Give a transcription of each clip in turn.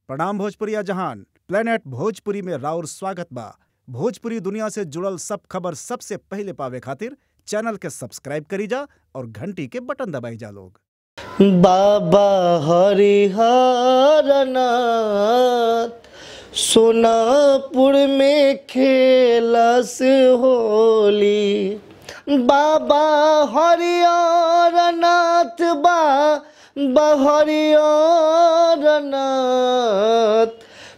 प्रणाम भोजपुरिया जहान। प्लेनेट भोजपुरी में राउर स्वागत बा। भोजपुरी दुनिया से जुड़ल सब खबर सबसे पहले पावे खातिर चैनल के सब्सक्राइब करी जा और घंटी के बटन दबाई जा लोग। बाबा हरिहर नाथ सोनापुर में खेलस होली। बाबा हरिहर नाथ बाबा हरिहर नाथ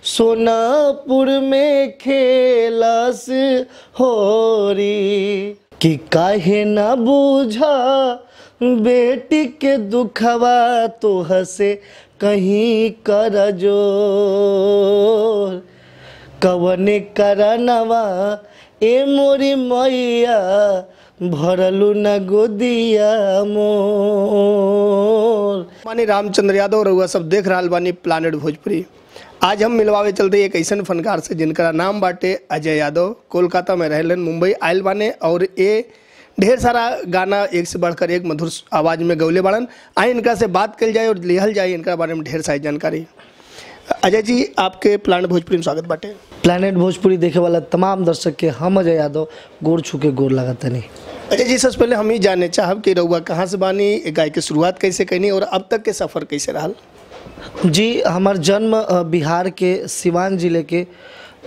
सोनापुर में खेलस होली। कि काहे न बूझा बेटी के दुखवा तो हसे कहीं कर जोर। कवने करनवा ए मोरी मैया भरलू न गोदिया मोर। मानी रामचंद्र यादव रउआ सब देख रहा बानी प्लानेट भोजपुरी। आज हम मिलवावे चलते एक ऐसा फनकार से जिनका नाम बाटे अजय यादव। कोलकाता में रहलन, मुंबई आयल बाने और ये ढेर सारा गाना एक से बढ़कर एक मधुर आवाज़ में गौले बाड़न। आए इनका से बात कल जाए और लिहल जाए इनका बारे में ढेर सारी जानकारी। अजय जी, आपके प्लानेट भोजपुरी में स्वागत बाटे। प्लानेट भोजपुरी देखे वाला तमाम दर्शक के हम अजय यादव गोर छू के गोर लगाता नहीं। अजय जी, सबसे पहले हम ही जानना चाहब कि रउआ कहाँ से बानी, गाय की शुरुआत कैसे कैनी और अब तक के सफ़र कैसे रहा? जी, हमार जन्म बिहार के सिवान जिले के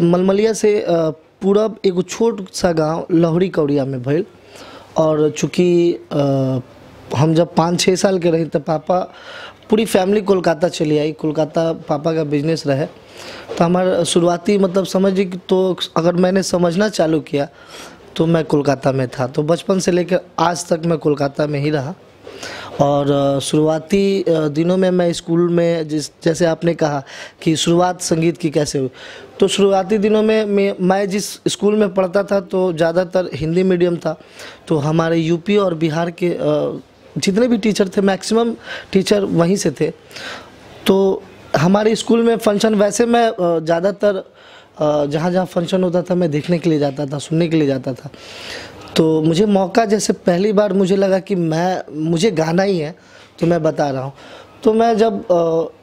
मलमलिया से पूरब एगो छोट सा गांव लहरी कौड़िया में भइल। और चूँकि हम जब 5-6 साल के रहे तो पापा पूरी फैमिली कोलकाता चली आई। कोलकाता पापा का बिजनेस रहे तो हमारा शुरुआती मतलब समझिए कि तो अगर मैंने समझना चालू किया तो मैं कोलकाता में था। तो बचपन से लेकर आज तक मैं कोलकाता में ही रहा। और शुरुआती दिनों में मैं स्कूल में जैसे आपने कहा कि शुरुआत संगीत की कैसे हुई, तो शुरुआती दिनों में मैं जिस स्कूल में पढ़ता था तो ज़्यादातर हिंदी मीडियम था। तो हमारे यूपी और बिहार के जितने भी टीचर थे मैक्सिमम टीचर वहीं से थे। तो हमारे स्कूल में फंक्शन वैसे मैं ज़्यादातर जहाँ जहाँ फंक्शन होता था मैं देखने के लिए जाता था, सुनने के लिए जाता था। तो मुझे मौका जैसे पहली बार मुझे लगा कि मुझे गाना ही है, तो मैं बता रहा हूँ। तो मैं जब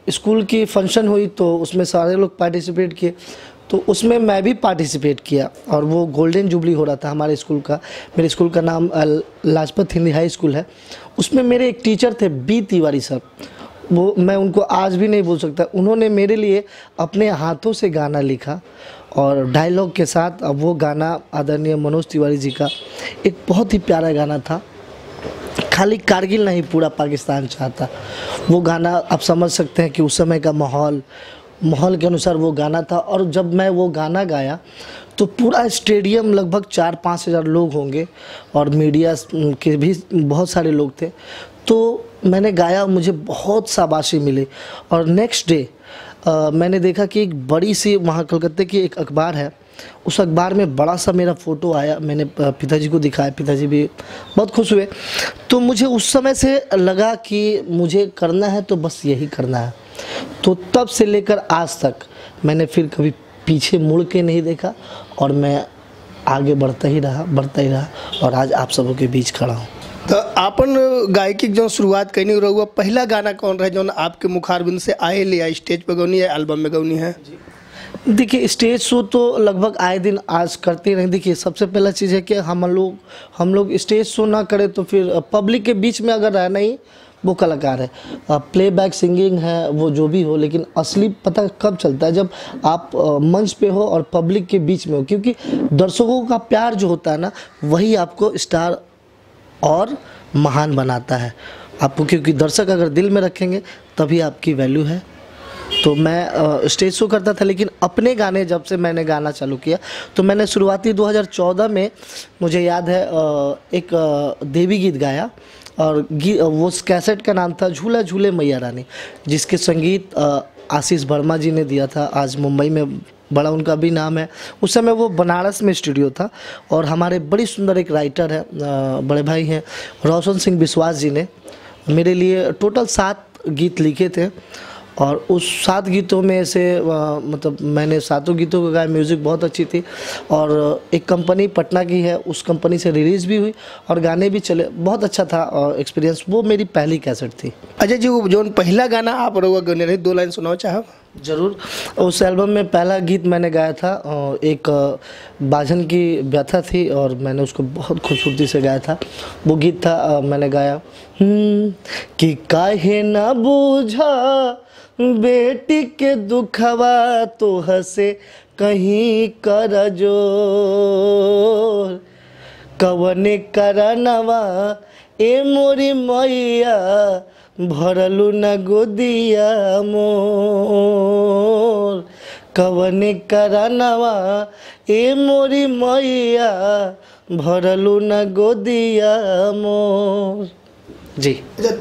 स्कूल की फंक्शन हुई तो उसमें सारे लोग पार्टिसिपेट किए, तो उसमें मैं भी पार्टिसिपेट किया। और वो गोल्डन जुबली हो रहा था हमारे स्कूल का। मेरे स्कूल का नाम लाजपत हिंदी हाई स्कूल है। उसमें मेरे एक टीचर थे बी तिवारी सर, वो मैं उनको आज भी नहीं भूल सकता। उन्होंने मेरे लिए अपने हाथों से गाना लिखा और डायलॉग के साथ। अब वो गाना आदरणीय मनोज तिवारी जी का एक बहुत ही प्यारा गाना था। खाली कारगिल नहीं पूरा पाकिस्तान चाहता, वो गाना आप समझ सकते हैं कि उस समय का माहौल के अनुसार वो गाना था। और जब मैं वो गाना गाया तो पूरा स्टेडियम लगभग 4-5 हज़ार लोग होंगे और मीडिया के भी बहुत सारे लोग थे। तो मैंने गाया, मुझे बहुत शाबाशी मिली। और नेक्स्ट डे मैंने देखा कि एक बड़ी सी वहाँ कलकत्ते की एक अखबार है, उस अखबार में बड़ा सा मेरा फ़ोटो आया। मैंने पिताजी को दिखाया, पिताजी भी बहुत खुश हुए। तो मुझे उस समय से लगा कि मुझे करना है तो बस यही करना है। तो तब से लेकर आज तक मैंने फिर कभी पीछे मुड़ के नहीं देखा और मैं आगे बढ़ता ही रहा और आज आप सबों के बीच खड़ा हूँ। तो आपन गायकी जो शुरुआत करनी रहुआ, पहला गाना कौन रहे जो आपके मुखारबिंद से आए लिया? स्टेज पे गौनी है, एल्बम में गौनी है? देखिए, स्टेज शो तो लगभग आए दिन आज करते नहीं। देखिए, सबसे पहला चीज़ है कि हम लोग स्टेज शो ना करें तो फिर पब्लिक के बीच में अगर रहना ही वो कलाकार है। प्लेबैक सिंगिंग है वो जो भी हो, लेकिन असली पता कब चलता है जब आप मंच पे हो और पब्लिक के बीच में हो। क्योंकि दर्शकों का प्यार जो होता है ना, वही आपको स्टार और महान बनाता है आपको। क्योंकि दर्शक अगर दिल में रखेंगे तभी आपकी वैल्यू है। तो मैं स्टेज शो करता था, लेकिन अपने गाने जब से मैंने गाना चालू किया तो मैंने शुरुआती 2014 में मुझे याद है एक देवी गीत गाया। और वो कैसेट का नाम था झूला झूले मैया रानी, जिसके संगीत आशीष वर्मा जी ने दिया था। आज मुंबई में बड़ा उनका भी नाम है। उस समय वो बनारस में स्टूडियो था। और हमारे बड़ी सुंदर एक राइटर है, बड़े भाई हैं रोशन सिंह विश्वास जी ने मेरे लिए टोटल 7 गीत लिखे थे। और उस 7 गीतों में से मतलब मैंने 7 गीतों को गाया। म्यूज़िक बहुत अच्छी थी और एक कंपनी पटना की है, उस कंपनी से रिलीज़ भी हुई और गाने भी चले। बहुत अच्छा था एक्सपीरियंस। वो मेरी पहली कैसेट थी। अजय जी, वो जो पहला गाना आप रउआ गने रहे, 2 लाइन सुनाओ चाहब? ज़रूर। उस एल्बम में पहला गीत मैंने गाया था एक बाझन की व्यथा थी और मैंने उसको बहुत खूबसूरती से गाया था। वो गीत था मैंने गाया कि काहे ना बूझा बेटी के दुखवा तो हसे कहीं कर जोर कवने करनवा ए मोरी मैया भरलू न गोदिया मोर कवने करनवा ए मोरी मैया भरलू न गोदिया मोर। जी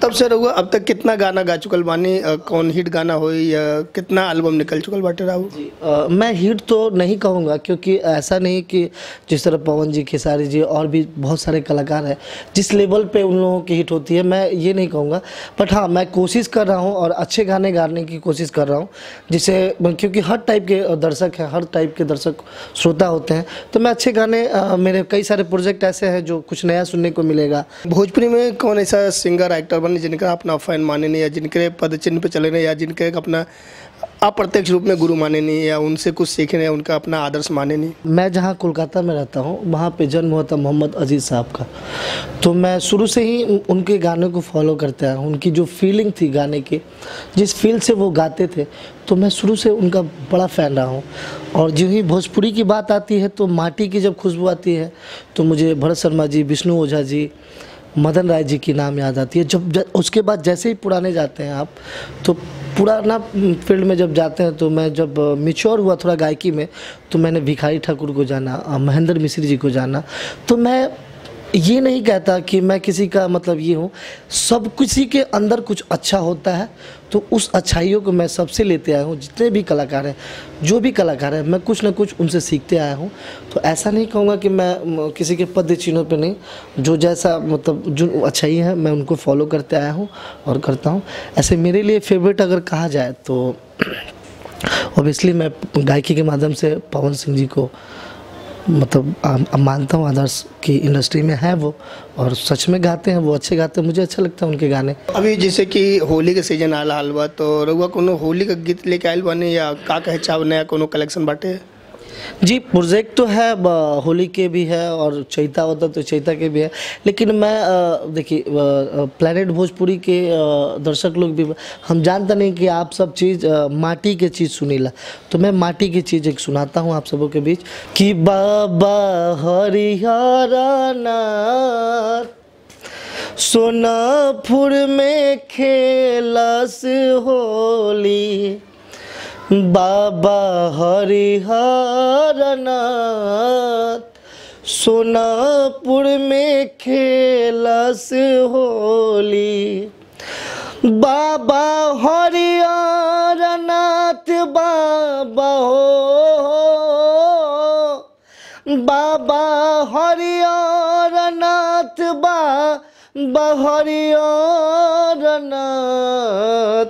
तब से रहुआ अब तक कितना गाना गा चुकल बानी? कौन हिट गाना होई या कितना एल्बम निकल चुकल बाटे राहु? मैं हिट तो नहीं कहूँगा क्योंकि ऐसा नहीं कि जिस तरह पवन जी, खेसारी जी और भी बहुत सारे कलाकार हैं जिस लेवल पे उन लोगों की हिट होती है, मैं ये नहीं कहूँगा। बट हाँ, मैं कोशिश कर रहा हूँ और अच्छे गाने गाने की कोशिश कर रहा हूँ जिसे, क्योंकि हर टाइप के दर्शक हैं, हर टाइप के दर्शक श्रोता होते हैं, तो मैं अच्छे गाने, मेरे कई सारे प्रोजेक्ट ऐसे हैं जो कुछ नया सुनने को मिलेगा। भोजपुरी में कौन ऐसा सिंगर एक्टर बने जिनका अपना फैन माने नहीं, या जिनके पद चिन्ह पे चले नहीं, या जिनके अपना अप्रत्यक्ष रूप में गुरु माने नहीं, या उनसे कुछ सीखे नहीं, उनका अपना आदर्श माने नहीं? मैं जहाँ कोलकाता में रहता हूँ वहाँ पे जन्म हुआ था मोहम्मद अजीज़ साहब का, तो मैं शुरू से ही उनके गानों को फॉलो करता हूँ। उनकी जो फीलिंग थी गाने की, जिस फील से वो गाते थे, तो मैं शुरू से उनका बड़ा फ़ैन रहा हूँ। और जो ही भोजपुरी की बात आती है तो माटी की जब खुशबू आती है तो मुझे भरत शर्मा जी, विष्णु ओझा जी, मदन राय जी की नाम याद आती है। जब उसके बाद जैसे ही पुराने जाते हैं आप, तो पुराना फील्ड में जब जाते हैं, तो मैं जब मैच्योर हुआ थोड़ा गायकी में, तो मैंने भिखारी ठाकुर को जाना, महेंद्र मिश्री जी को जाना। तो मैं ये नहीं कहता कि मैं किसी का मतलब ये हूँ, सब किसी के अंदर कुछ अच्छा होता है, तो उस अच्छाइयों को मैं सबसे लेते आया हूँ। जितने भी कलाकार हैं, जो भी कलाकार हैं, मैं कुछ ना कुछ उनसे सीखते आया हूँ। तो ऐसा नहीं कहूँगा कि मैं किसी के पद चिन्हों पे नहीं, जो जैसा मतलब जो अच्छाई है मैं उनको फॉलो करते आया हूँ और करता हूँ। ऐसे मेरे लिए फेवरेट अगर कहा जाए तो ऑब्वियसली मैं गायकी के माध्यम से पवन सिंह जी को मतलब मानता हूँ आदर्श की इंडस्ट्री में है वो, और सच में गाते हैं वो, अच्छे गाते हैं, मुझे अच्छा लगता है उनके गाने। अभी जैसे कि होली के सीजन आल हाल बा, तो रउआ कोनो होली का गीत लेके आयल बानी, या का कहे चाव नया कोनो कलेक्शन बाटे? जी, प्रोजेक्ट तो है, होली के भी है और चैता होता तो चैता के भी है। लेकिन मैं देखिए, प्लैनेट भोजपुरी के दर्शक लोग भी, हम जानते नहीं कि आप सब चीज़ माटी के चीज़ सुनीला, तो मैं माटी की चीज़ एक सुनाता हूँ आप सबों के बीच कि बाबा हरिहर नाथ सोनापुर में खेलस होली, बाबा हरिहर नाथ सोनापुर में खेलस होली, बाबा हरिहर नाथ बाबा हो, बाबा हरिहर नाथ बाबा हरिहर नाथ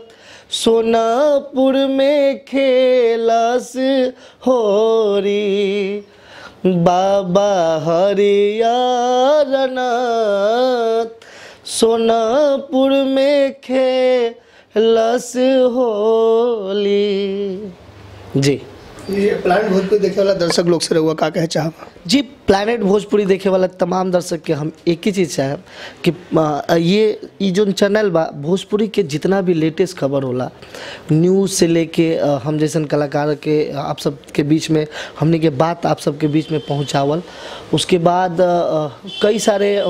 सोनापुर में खेलस होरी, बाबा हरिहर नाथ सोनापुर में खेलस होली। जी, ये प्लैनेट भोजपुरी देखे वाला दर्शक लोग से रहुआ का कहे चाहब? जी, प्लैनेट भोजपुरी देखे वाला तमाम दर्शक के हम एक ही चीज़ चाहें कि ये जो चैनल बा, भोजपुरी के जितना भी लेटेस्ट खबर होला, न्यूज़ से लेके हम जैसन कलाकार के आप सब के बीच में हमने के बात आप सब के बीच में पहुंचावल, उसके बाद कई सारे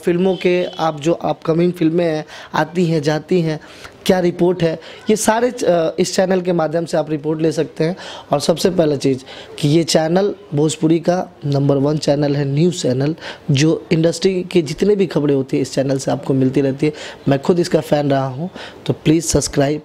फिल्मों के आप जो अपकमिंग फिल्में आती हैं जाती हैं, क्या रिपोर्ट है, ये सारे इस चैनल के माध्यम से आप रिपोर्ट ले सकते हैं। और सबसे पहला चीज़ कि ये चैनल भोजपुरी का नंबर 1 चैनल है, न्यूज़ चैनल, जो इंडस्ट्री की जितने भी खबरें होती है इस चैनल से आपको मिलती रहती है। मैं खुद इसका फ़ैन रहा हूँ, तो प्लीज़ सब्सक्राइब